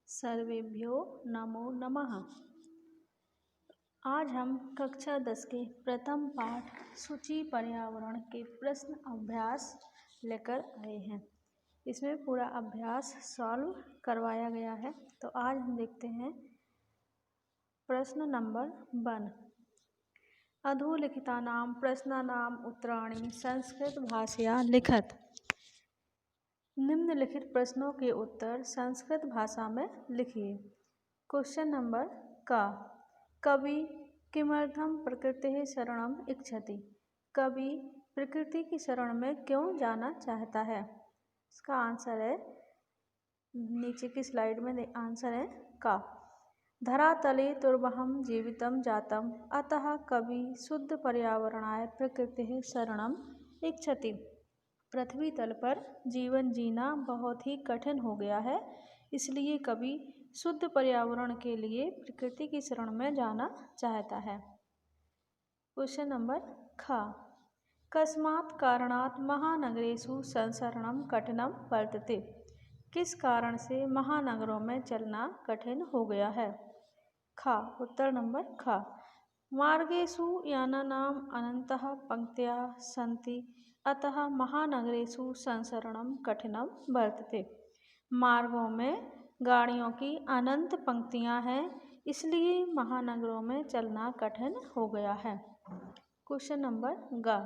सर्वेभ्यो नमो नमः। आज हम कक्षा 10 के प्रथम पाठ सूची पर्यावरण के प्रश्न अभ्यास लेकर आए हैं। इसमें पूरा अभ्यास सॉल्व करवाया गया है। तो आज हम देखते हैं प्रश्न नंबर 1। अधोलिखितानां प्रश्नानाम् उत्तराणि संस्कृत भाषया लिखत। निम्नलिखित प्रश्नों के उत्तर संस्कृत भाषा में लिखिए। क्वेश्चन नंबर का कवि किमर्थं प्रकृतेः शरणम् इच्छति। कवि प्रकृति की शरण में क्यों जाना चाहता है। इसका आंसर है, नीचे की स्लाइड में आंसर है का। धरातले दुर्लभं जीवितं जातम् अतः कवि शुद्ध पर्यावरणाय प्रकृतेः शरणम् इच्छति। पृथ्वी तल पर जीवन जीना बहुत ही कठिन हो गया है, इसलिए कवि शुद्ध पर्यावरण के लिए प्रकृति की शरण में जाना चाहता है। क्वेश्चन नंबर ख। कस्मात् कारणात् महानगरेषु संचरणं कठिनं वर्तते। किस कारण से महानगरों में चलना कठिन हो गया है। ख। उत्तर नंबर ख। मार्गेषु यानानाम् अनन्तः पंक्तयः सन्ति अतः महानगरेषु संचरणं कठिनं वर्तते। मार्गों में गाड़ियों की अनंत पंक्तियां हैं, इसलिए महानगरों में चलना कठिन हो गया है। क्वेश्चन नंबर ग।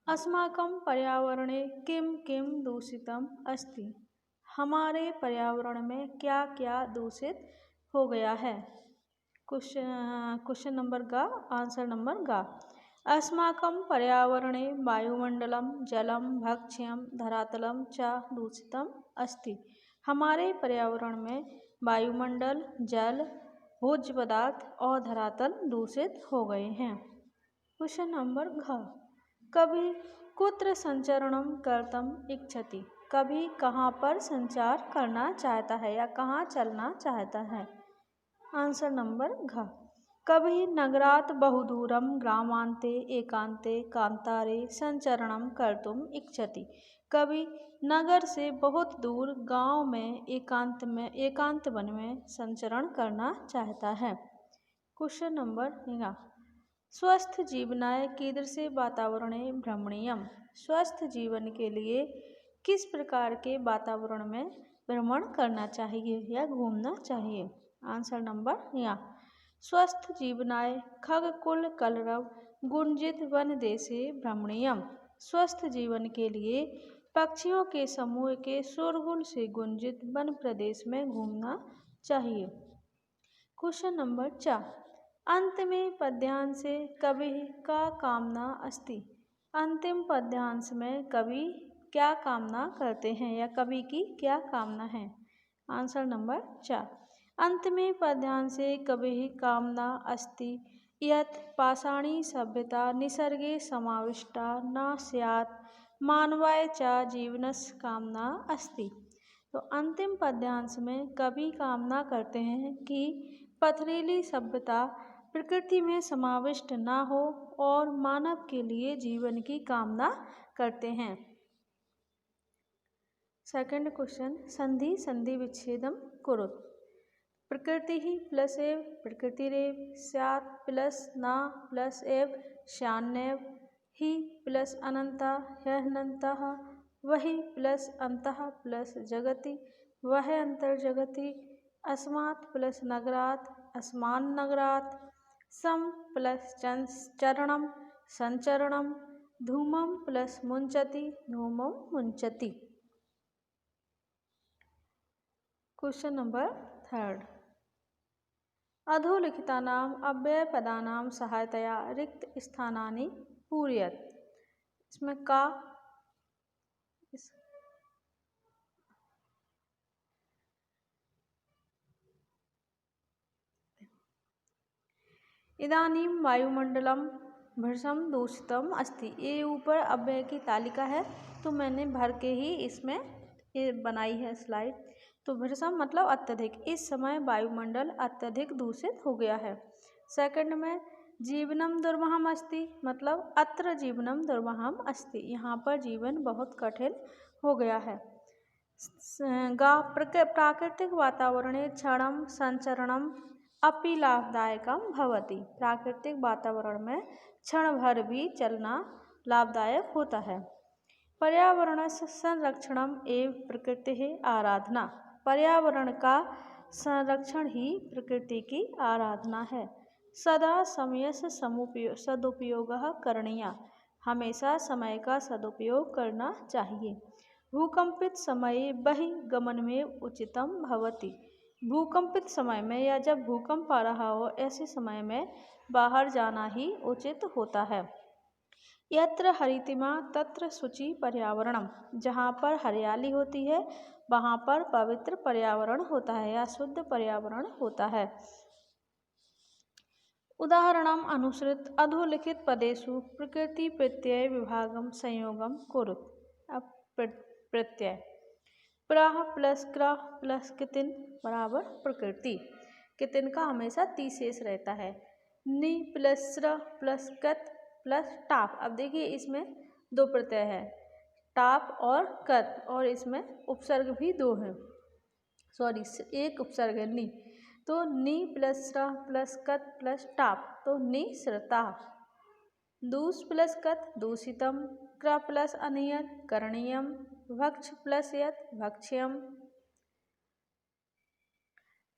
अस्माकं पर्यावरणे किं किं दूषितम् अस्ति। हमारे पर्यावरण में क्या क्या दूषित हो गया है। क्वेश्चन नंबर ग। आंसर नंबर ग। अस्माकं पर्यावरणे वायुमंडलं जलं भक्ष्यं धरातलं च दूषितम् अस्ति। हमारे पर्यावरण में वायुमंडल जल भोज्य पदार्थ और धरातल दूषित हो गए हैं। क्वेश्चन नंबर घ। कवि कुत्र संचरणं कर्तुम् इच्छति। कवि कहाँ पर संचार करना चाहता है या कहाँ चलना चाहता है। आंसर नंबर घ। कवि नगरात् बहुदूरं ग्रामान्ते एकान्ते कान्तारे संचरणं कर्तुम् इच्छति। कवि नगर से बहुत दूर गांव में एकांत वन में संचरण करना चाहता है। क्वेश्चन नंबर ङ। स्वस्थ जीवनाय कीदृशे वातावरणे भ्रमणीयम्। स्वस्थ जीवन के लिए किस प्रकार के वातावरण में भ्रमण करना चाहिए या घूमना चाहिए। आंसर नंबर ङ। स्वस्थ जीवनाय खगकुल कलरव गुंजित वन देशे भ्रमणीयम्। स्वस्थ जीवन के लिए पक्षियों के समूह के शोरगुल से गुंजित वन प्रदेश में घूमना चाहिए। क्वेश्चन नंबर च। अंतिमे पद्यांशे कविः का कामना अस्ति। अंतिम पद्यांश में कवि क्या कामना करते हैं या कवि की क्या कामना है। आंसर नंबर च। अंतिमे पद्यांशे कविः कामना अस्ति यत् पाषाणी सभ्यता निसर्गे समाविष्टा न स्यात् मानवाय च जीवनस्य कामना अस्ति। तो अंतिम पद्यांश में कवि कामना करते हैं कि पथरीली सभ्यता प्रकृति में समाविष्ट न हो और मानव के लिए जीवन की कामना करते हैं। Second question. संधि संधि विच्छेदम कुरु। प्रकृति प्लस एव प्रकृतिरेव स्यात् प्लस न प्लस एव स्यान्नेव हि प्लस अनंता ह्यनन्तः वही प्लस अंतः प्लस जगति वह अंतर्जगति अस्मात् प्लस नगरात् अस्मान् नगरात् सम प्लस चरणम संचरणम धूमम प्लस मुंचति धूमम मुंचति। Question number 3। अधोलिखितानाम् अव्ययपदानां सहायतया रिक्त स्थानानि पूरयत। इसमें का इदानीं वायुमंडलम भृशं दूषितम अस्ति। ये ऊपर अव्यय की तालिका है, तो मैंने भर के ही इसमें ये बनाई है स्लाइड। तो भृशम मतलब अत्यधिक। इस समय वायुमंडल अत्यधिक दूषित हो गया है। सेकंड में जीवनम दुर्महम अस्ति मतलब अत्र जीवनम दुर्महम अस्ति। यहाँ पर जीवन बहुत कठिन हो गया है। प्राकृतिक वातावरणे क्षणं संचरणम् अपि लाभदायकं भवति। प्राकृतिक वातावरण में क्षण भर भी चलना लाभदायक होता है। पर्यावरण संरक्षणम एवं प्रकृति आराधना। पर्यावरण का संरक्षण ही प्रकृति की आराधना है। सदा समय से सदुपयोग करणीय। हमेशा समय का सदुपयोग करना चाहिए। भूकंपित समय बहिर्गमन में उचितम भवति। भूकंपित समय में या जब भूकंप आ रहा हो ऐसे समय में बाहर जाना ही उचित होता है। यत्र हरितिमा तत्र शुचि पर्यावरणम। जहाँ पर हरियाली होती है वहाँ पर पवित्र पर्यावरण होता है या शुद्ध पर्यावरण होता है। उदाहरणम अनुसृत अधोलिखित पदेषु प्रकृति प्रत्यय विभागम संयोगम कुरुत। अब प्रत्यय प्राह प्लस क्र प्लस कितिन बराबर प्रकृति। कितिन का हमेशा ती शेष रहता है। नि प्लस स्र प्लस कत प्लस टाप। अब देखिए इसमें दो प्रत्यय है, टाप और कत, और इसमें उपसर्ग भी दो है, सॉरी एक उपसर्ग है नि। तो नि प्लस स्र प्लस कत प्लस टाप, तो निसृता। दूष प्लस कत दूषितम। क्र प्लस अनियत करणीयम। भक्ष प्लस यत भक्ष्यम।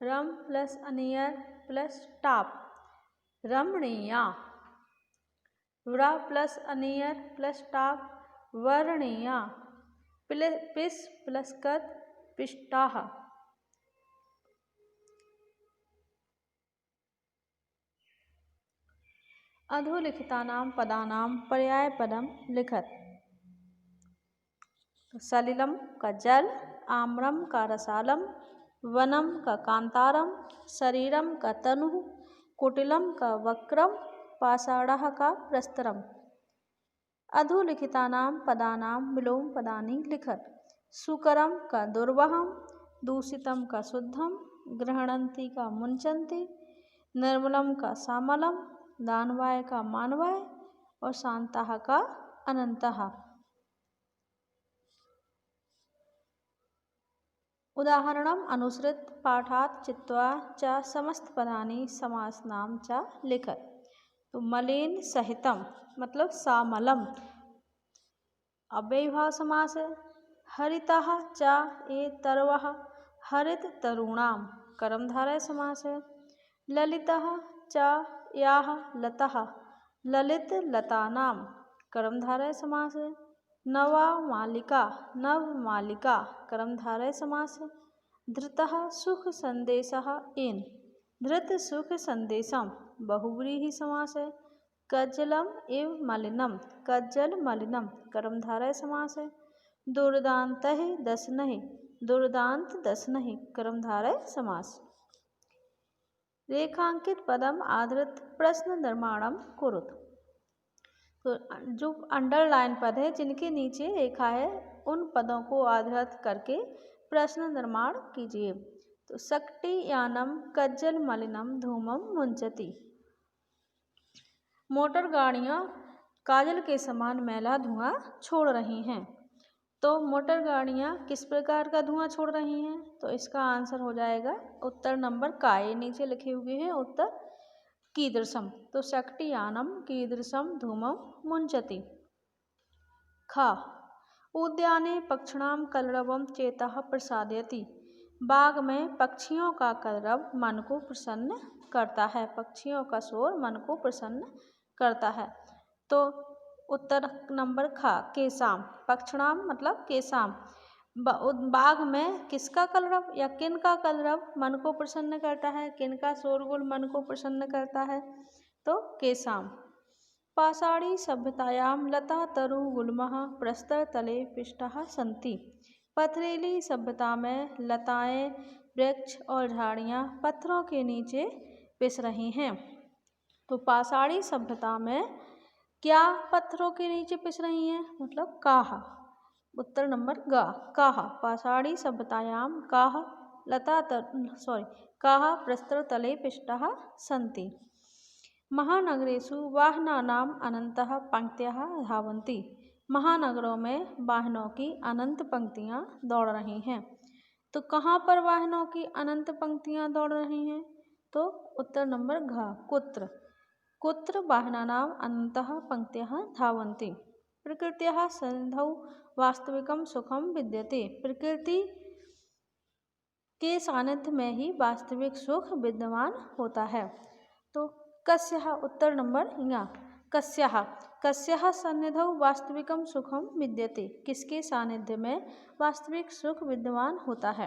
रम प्लस अनियर प्लस टाप रमणीया। व्र प्लस अनियर प्लस टाप वर्णीया। पिस प्लस कत पिष्टाः। अधोलिखितानां पदानां पर्यायपदम लिखत। सलिलम का जल, आम्रम का रसालम, वनम का कांतारम, शरीरम का तनु, कुटिलम का वक्रम, पाषाणः का प्रस्तरम। अधोलिखितानां पदानां विलोम पदानि लिखत। सुकरम का दुर्वहम, दूषितम का शुद्धम, गृह्णन्ति का मुंचन्ति, निर्मलम का सामलम, दानवाय का मानवाय और शांताः का अनंतः। उदाहरणम अनुसृत पाठात् चित्वा च समस्त पदानि समासनाम च लिखत। तो मलिन सहितम मतलब सामलम अव्ययीभाव समास है। हरितः च ए तरवः हरित तरुणाम कर्मधारय समास है। ललितः च याः लतः ललित लतानाम कर्मधारय समास है। नवा मालिका नव मालिका कर्मधारय समास है। धृतः सुख संदेशः एन धृत सुख संदेशम बहुव्रीहि समास है। कज्जलम एव मलिनम कज्जल मलिनम कर्मधारय समास है। दुर्दान्तः दशनहि दुर्दांत दशनहि कर्मधारय समास। रेखांकित पदम आधृत प्रश्न निर्माणम कुरुत। तो जो अंडरलाइन पद है जिनके नीचे रेखा है उन पदों को आधारित करके प्रश्न निर्माण कीजिए। तो सक्टी यानम कज्जल मलिनम धूमम मुंचति। मोटर गाड़ियाँ काजल के समान मैला धुआं छोड़ रही हैं। तो मोटर गाड़ियाँ किस प्रकार का धुआं छोड़ रही हैं? तो इसका आंसर हो जाएगा उत्तर नंबर का। ये नीचे लिखे हुए हैं उत्तर कीदृशम। तो शक्तियानम कीदृशम धूमम मुंचति। खा उद्याने पक्षिणां कलरवं चेतः प्रसादयति। बाग में पक्षियों का कलरव मन को प्रसन्न करता है। पक्षियों का शोर मन को प्रसन्न करता है। तो उत्तर नंबर खा केशाम। पक्षिणाम मतलब केशाम। बाग में किसका कलरव या किन का कलरव मन को प्रसन्न करता है, किन का शोरगुल मन को प्रसन्न करता है? तो केशाम। पाषाणी सभ्यतायाम लता तरु गुल्मः प्रस्तर तले पिष्टाः सन्ति। पथरीली सभ्यता में लताएं, वृक्ष और झाड़ियाँ पत्थरों के नीचे पिस रही हैं। तो पाषाणी सभ्यता में क्या पत्थरों के नीचे पिस रही हैं? मतलब काह। उत्तर नंबर ग काह। पाषाणी सभ्यतायाम काह काह प्रस्तर तले पिष्टाः सन्ति। महानगरेषु वाहनानाम् अनन्तः पंक्तयः धावन्ति। महानगरों में वाहनों की अनंत पंक्तियां दौड़ रही हैं। तो कहाँ पर वाहनों की अनंत पंक्तियां दौड़ रही हैं? तो उत्तर नंबर घ, कुत्र। कुत्र वाहनानाम् अनन्तः पंक्तयः धावन्ति। प्रकृत्याः सन्निधौ वास्तविकं सुखम विद्यते। प्रकृति के सानिध्य में ही वास्तविक सुख विद्यमान होता है। तो कस्याः, उत्तर नंबर ङ, कस्याः। कस्याः सन्निधौ वास्तविकं सुखम विद्यते। किसके सानिध्य में वास्तविक सुख विद्यमान होता है?